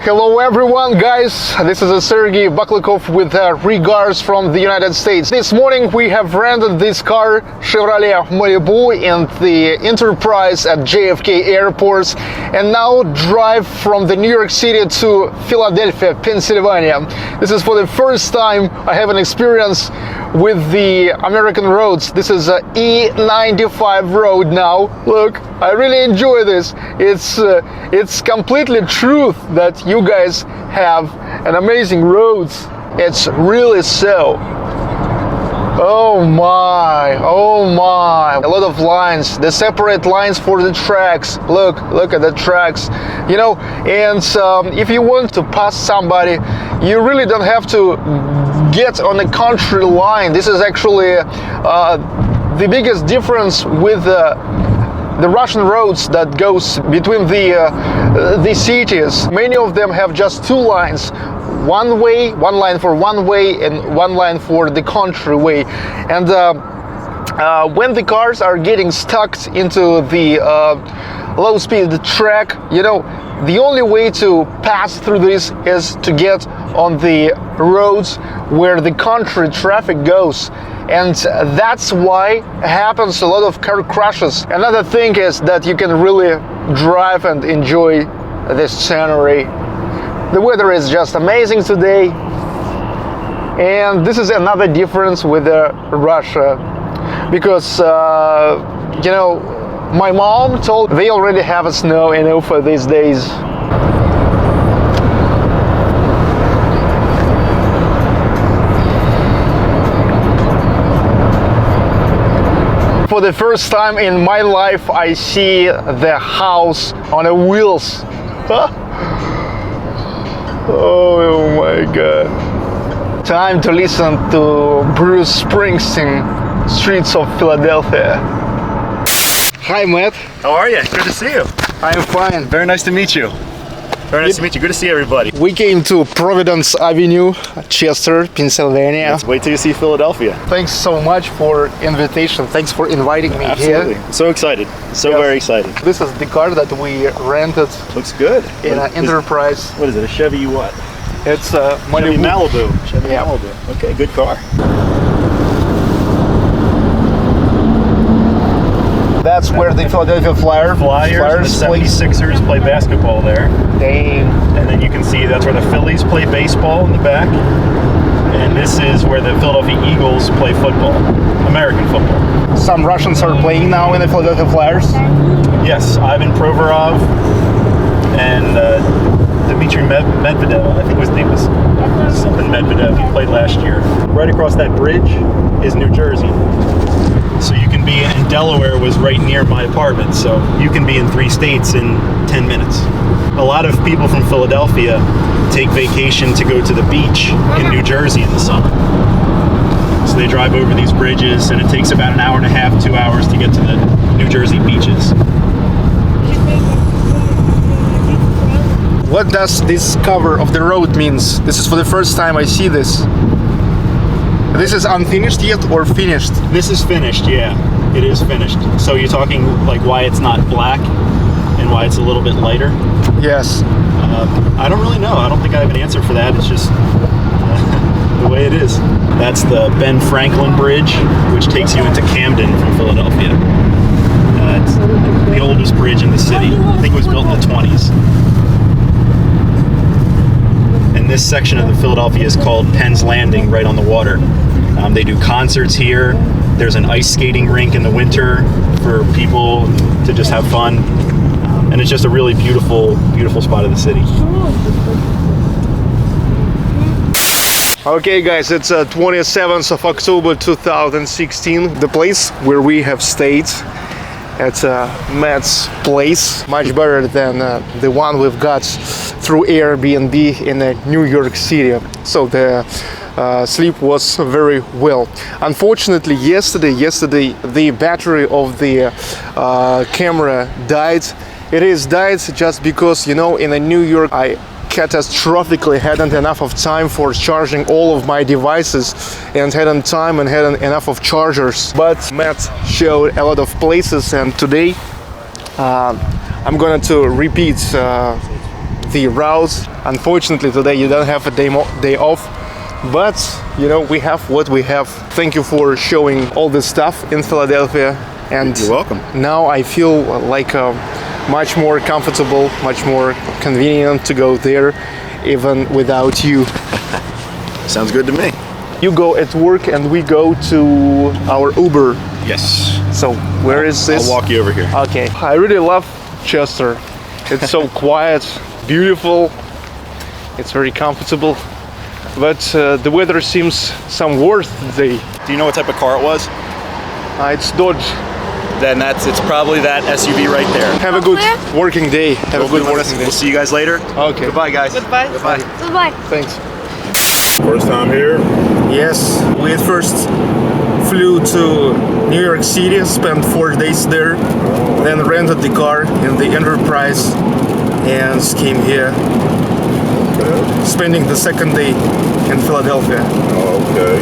Hello everyone, guys, this is Sergey Baklikov with regards from the United States. This morning we have rented this car, Chevrolet Malibu, in the Enterprise at JFK Airport, and now drive from the New York City to Philadelphia, Pennsylvania. This is for the first time I have an experience with the American roads. This is a E95 road now. Look, I really enjoy this. It's completely truth that you guys have an amazing roads. It's really so. Oh my, a lot of lines, the separate lines for the tracks. Look at the tracks, you know. And if you want to pass somebody, you really don't have to get on a country line. This is actually the biggest difference with the Russian roads that goes between the cities. Many of them have just two lines. One line for one way and one line for the country way. And when the cars are getting stuck into the low-speed track, you know, the only way to pass through this is to get on the roads where the country traffic goes. And that's why happens a lot of car crashes. Another thing is that you can really drive and enjoy this scenery. The weather is just amazing today, and this is another difference with Russia, because you know, my mom told they already have a snow in Ufa these days. For the first time in my life, I see the house on the wheels. Oh my god. Time to listen to Bruce Springsteen, Streets of Philadelphia. Hi Matt. How are you? Good to see you. I'm fine. Very nice to meet you. Very nice to meet you. Good to see everybody. We came to Providence Avenue, Chester, Pennsylvania. Let's wait till you see Philadelphia. Thanks so much for invitation. Thanks for inviting me Absolutely. here. So excited. So Yes. very excited. This is the car that we rented Looks good. in an Enterprise. What is it? A Chevy what? It's a Chevy Malibu. Chevy Yeah. Malibu. Okay, good car. That's where the Philadelphia Flyers The play. 76ers play basketball there. Dang. And then you can see that's where the Phillies play baseball in the back. And this is where the Philadelphia Eagles play football. American football. Some Russians are playing now in the Philadelphia Flyers. Yes, Ivan Provorov and Dmitry Medvedev, I think his name was something Medvedev. He played last year. Right across that bridge is New Jersey. So you can be in Delaware was right near my apartment. So you can be in 3 states in 10 minutes. A lot of people from Philadelphia take vacation to go to the beach in New Jersey in the summer. So they drive over these bridges, and it takes about an hour and a half, 2 hours to get to the New Jersey beaches. What does this cover of the road means? This is for the first time I see this. This is unfinished yet or finished? This is finished, yeah. It is finished. So you're talking like why it's not black and why it's a little bit lighter? Yes. I don't really know. I don't think I have an answer for that. It's just the way it is. That's the Ben Franklin Bridge, which takes you into Camden from Philadelphia. It's the oldest bridge in the city. I think it was built in the 20s. And this section of the Philadelphia is called Penn's Landing, right on the water. They do concerts here. There's an ice skating rink in the winter for people to just have fun. And it's just a really beautiful, beautiful spot of the city. Okay guys, it's 27th of October 2016. The place where we have stayed at Matt's place, much better than the one we've got through Airbnb in New York City. So the sleep was very well. Unfortunately, yesterday the battery of the camera died. It is died just because, you know, in New York I catastrophically hadn't enough of time for charging all of my devices and hadn't time and hadn't enough of chargers. But Matt showed a lot of places, and today I'm going to repeat the routes. Unfortunately, today you don't have a day off, but you know, we have what we have. Thank you for showing all this stuff in Philadelphia, and you're welcome. Now I feel like much more comfortable, much more convenient to go there, even without you. Sounds good to me. You go at work and we go to our Uber. Yes. So where is this? I'll walk you over here. Okay. I really love Chester. It's so quiet, beautiful. It's very comfortable. But the weather seems some worse today. Do you know what type of car it was? It's Dodge. Then it's probably that SUV right there. Have a good working day. Have a good working day. We'll see you guys later. Okay. Goodbye, guys. Goodbye. Goodbye. Goodbye. Thanks. First time here? Yes, we first flew to New York City, spent 4 days there, then rented the car in the Enterprise and came here, spending the second day in Philadelphia. Okay.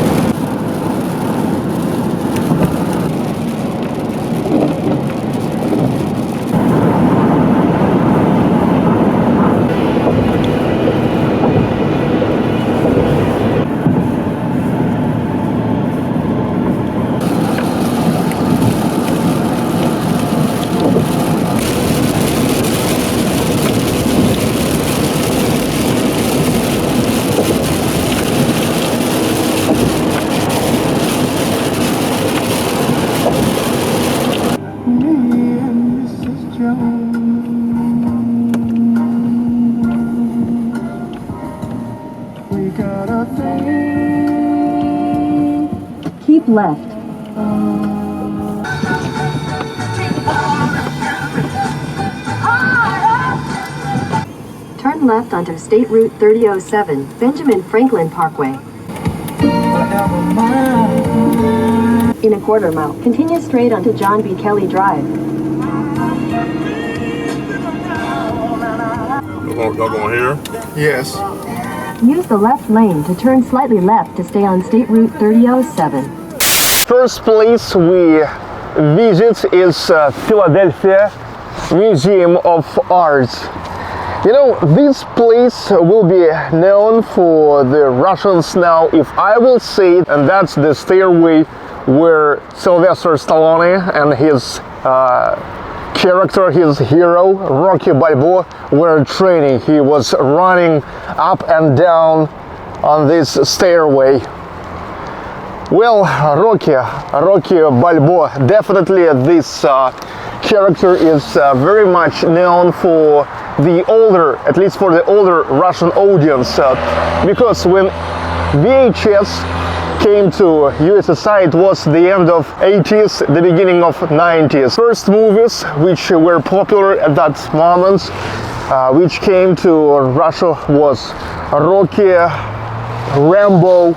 Keep left. Turn left onto State Route 3007, Benjamin Franklin Parkway. In a quarter mile, continue straight onto John B. Kelly Drive. Y'all going here? Yes. Use the left lane to turn slightly left to stay on State Route 3007. First place we visit is Philadelphia Museum of Arts. You know, this place will be known for the Russians now, if I will say it, and that's the stairway where Sylvester Stallone and his character, his hero, Rocky Balboa, were training. He was running up and down on this stairway. Well, Rocky Balboa, definitely this character is very much known for the older, at least for the older Russian audience, because when VHS came to USSR, it was the end of 80s, the beginning of 90s. First movies which were popular at that moment, which came to Russia, was Rocky, Rambo,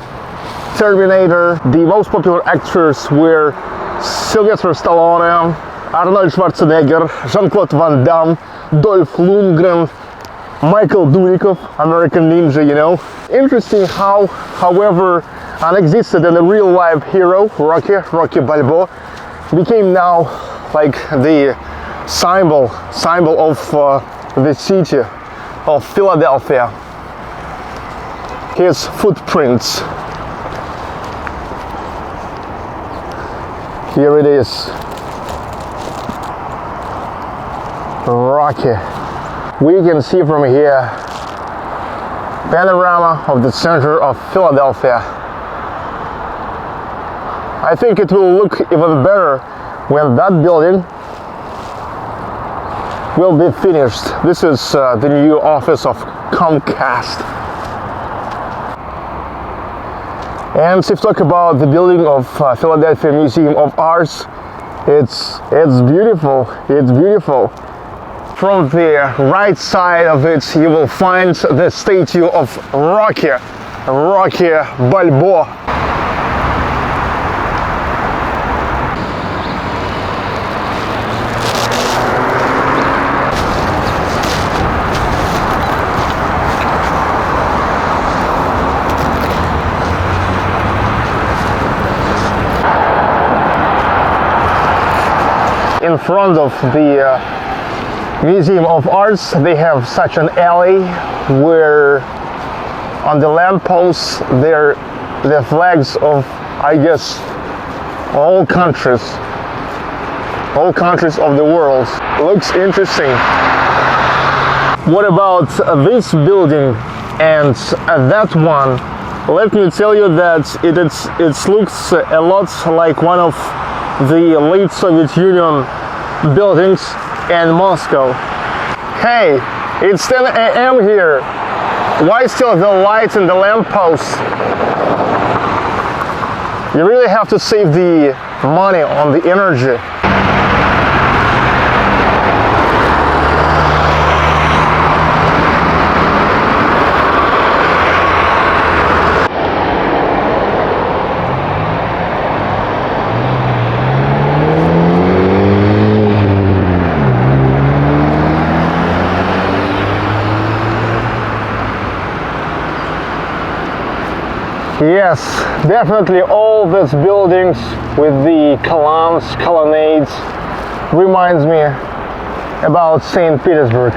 Terminator. The most popular actors were Sylvester Stallone, Arnold Schwarzenegger, Jean-Claude Van Damme, Dolph Lundgren, Michael Dudikoff, American Ninja, you know. Interesting how, however, unexisted and a real life hero, Rocky Balboa, became now like the symbol of the city of Philadelphia. His footprints. Here it is. Rocky. We can see from here panorama of the center of Philadelphia. I think it will look even better when that building will be finished. This is the new office of Comcast. And if you talk about the building of Philadelphia Museum of Arts, it's beautiful. It's beautiful. From the right side of it, you will find the statue of Rocky Balboa. In front of the Museum of Arts, they have such an alley where on the lampposts there the flags of, I guess, all countries of the world. Looks interesting. What about this building and that one? Let me tell you that it looks a lot like one of the late Soviet Union buildings in Moscow. Hey, it's 10 a.m. here. Why still the lights and the lampposts? You really have to save the money on the energy. Yes, definitely all these buildings with the colonnades reminds me about St. Petersburg.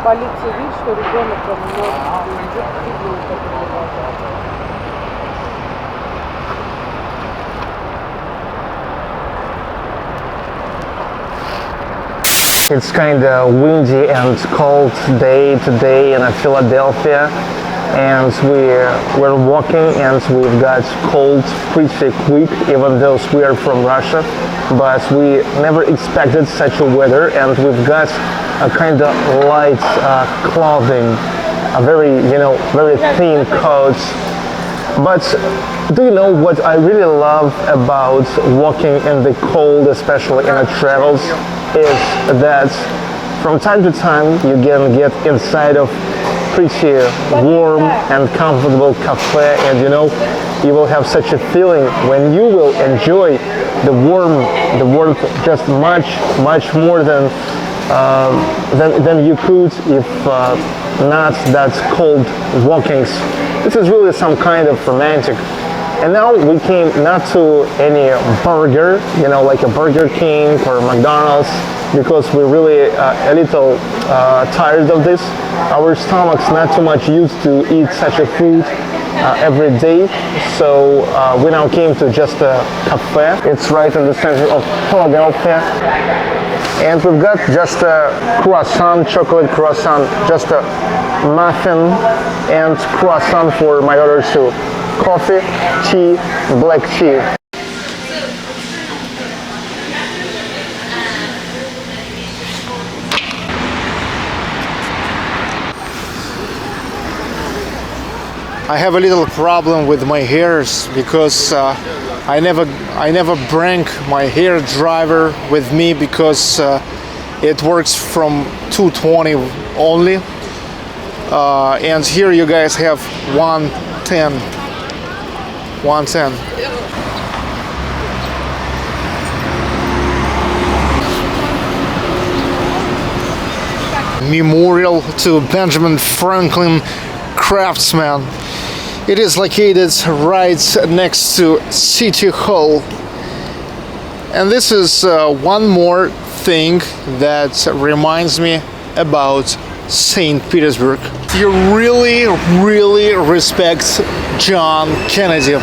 Полиция видит, что ребенок может It's kind of windy and cold day today in Philadelphia, and we're walking and we've got cold pretty quick, even though we are from Russia, but we never expected such a weather, and we've got a kind of light clothing, a very thin coats. But do you know what I really love about walking in the cold, especially in the travels, is that from time to time you can get inside of pretty warm and comfortable cafe, and you will have such a feeling when you will enjoy the warmth just much more than you could if not that cold walkings. This is really some kind of romantic. And now we came not to any burger, like a Burger King or McDonald's, because we're really a little tired of this. Our stomachs not too much used to eat such a food every day. So we now came to just a cafe. It's right in the center of Philadelphia. And we've got just a croissant, chocolate croissant, just a muffin and croissant for my daughter too. Coffee, tea, black tea. I have a little problem with my hairs because I never bring my hair dryer with me because it works from 220 only, and here you guys have 110. Memorial to Benjamin Franklin, craftsman. It is located right next to City Hall. And this is one more thing that reminds me about St. Petersburg. You really respect John Kennedy.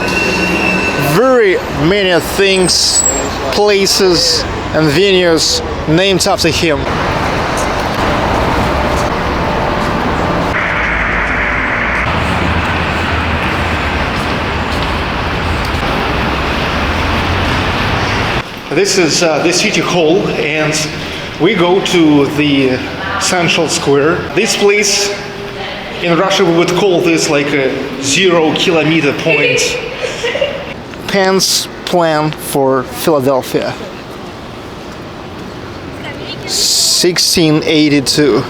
Very many things, places and venues named after him. This is the City Hall, and we go to the Central Square. This place, in Russia we would call this like a 0 kilometer point. Penn's plan for Philadelphia. 1682.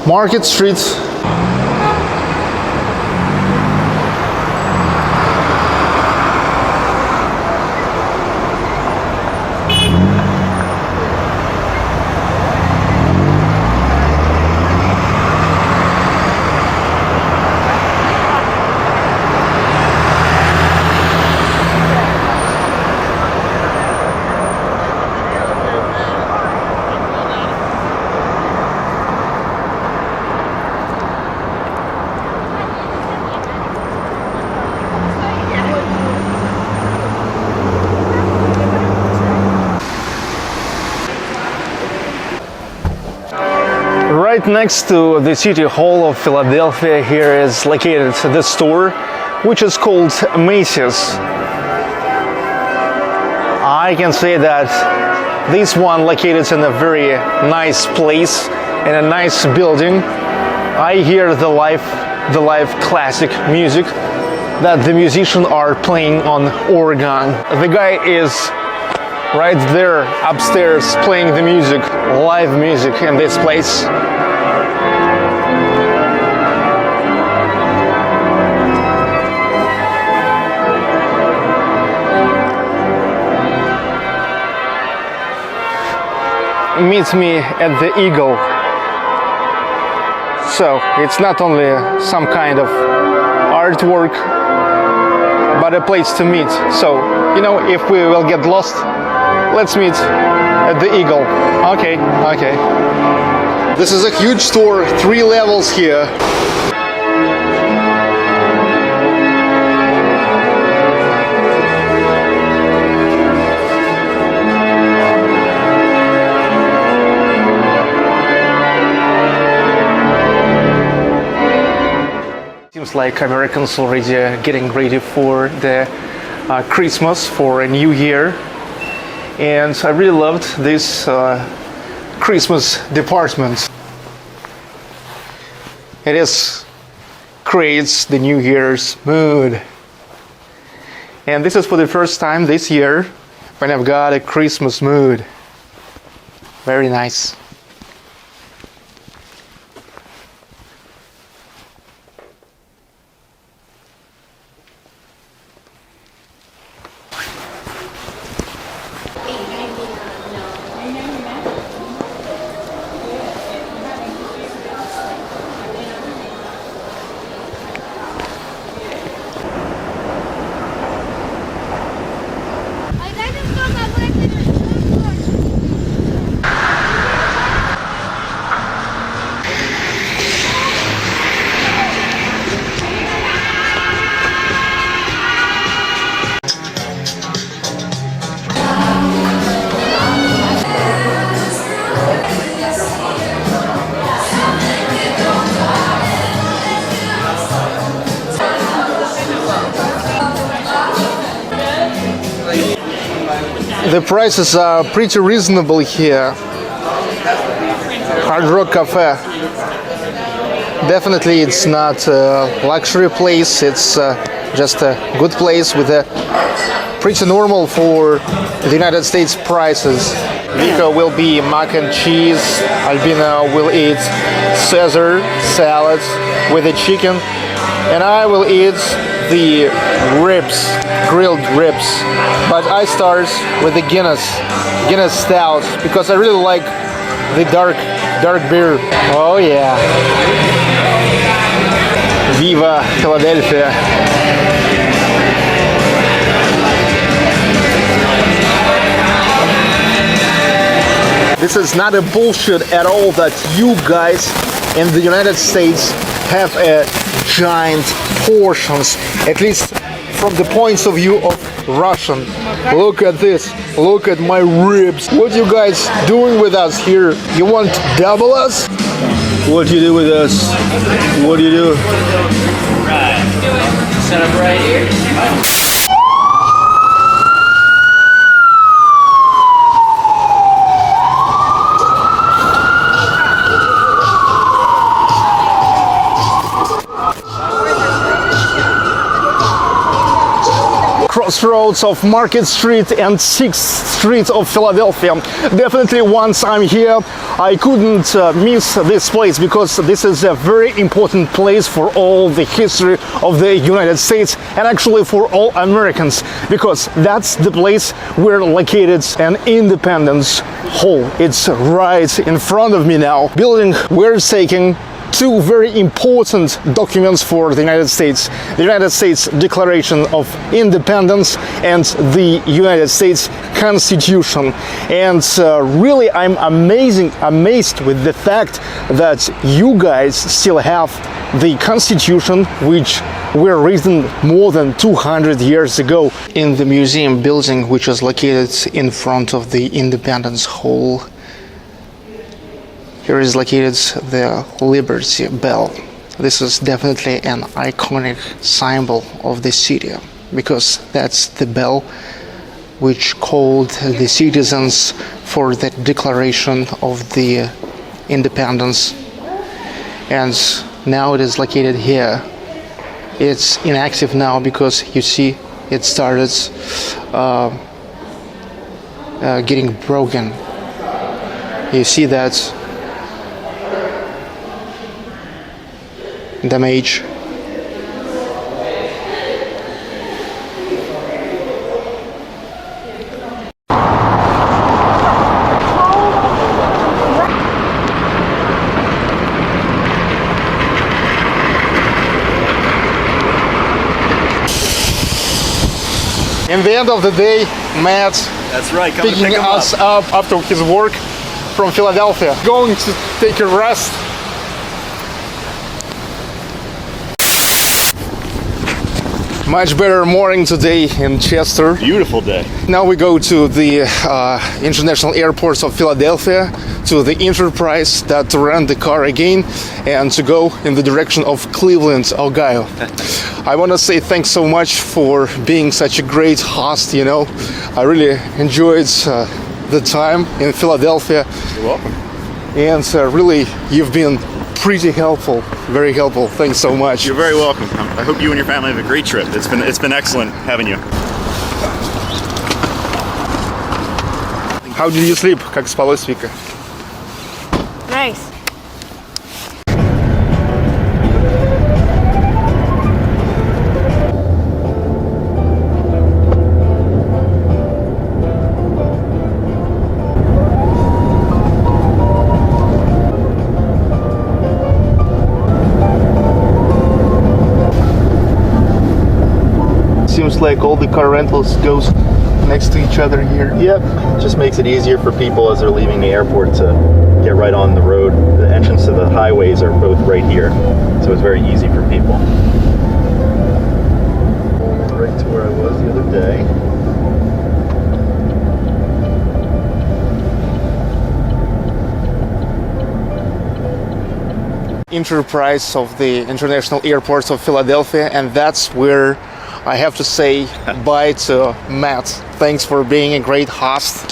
Market Street. Right next to the City Hall of Philadelphia here is located the store, which is called Macy's. I can say that this one located in a very nice place, in a nice building. I hear the live classic music that the musicians are playing on organ. The guy is right there upstairs playing the music, live music in this place. Meet me at the Eagle. So it's not only some kind of artwork, but a place to meet. So, you know, if we will get lost, let's meet at the Eagle. Okay. This is a huge store, 3 levels here. Seems like Americans already getting ready for the Christmas, for a new year. And I really loved this Christmas department. It creates the New Year's mood. And this is for the first time this year when I've got a Christmas mood. Very nice. The prices are pretty reasonable here. Hard Rock Cafe. Definitely it's not a luxury place, it's just a good place with a pretty normal for the United States prices. Vika will be mac and cheese, Albina will eat Caesar salad with the chicken, and I will eat the ribs, grilled ribs. But I start with the Guinness Stout because I really like the dark beer. Oh yeah. Viva Philadelphia. This is not a bullshit at all that you guys in the United States have a giant portions, at least from the points of view of Russian. Look at this, look at my ribs. What you guys doing with us here? You want double us? What do you do with us? What do you do? Right. Set up right here. crossroads of Market Street and 6th Street of Philadelphia. Definitely once I'm here, I couldn't miss this place because this is a very important place for all the history of the United States and actually for all Americans, because that's the place where located an Independence Hall. It's right in front of me now. Building we're taking two very important documents for the United States. The United States Declaration of Independence and the United States Constitution. And really I'm amazed with the fact that you guys still have the Constitution, which were written more than 200 years ago. In the museum building, which is located in front of the Independence Hall, here is located the Liberty Bell. This is definitely an iconic symbol of the city, because that's the bell which called the citizens for the declaration of the independence. And now it is located here. It's inactive now because you see it started getting broken. You see that damage. In the end of the day, Matt, That's right. Come picking pick 'em us up after his work from Philadelphia, going to take a rest. Much better morning today in Chester. Beautiful day. Now we go to the international airports of Philadelphia, to the Enterprise, that to rent the car again and to go in the direction of Cleveland, Ohio. I want to say thanks so much for being such a great host, you know. I really enjoyed the time in Philadelphia. You're welcome. And really, you've been pretty helpful, very helpful. Thanks so much. You're very welcome. I hope you and your family have a great trip. It's been excellent having you. How did you sleep? Как спалось, Вика? Nice. Seems like all the car rentals goes next to each other here. Yep. Just makes it easier for people as they're leaving the airport to get right on the road. The entrance to the highways are both right here, so it's very easy for people. Right to where I was the other day. Enterprise of the International Airports of Philadelphia, and that's where I have to say bye to Matt. Thanks for being a great host.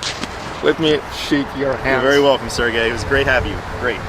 Let me shake your hand. You're very welcome, Sergey. It was great having you. Great.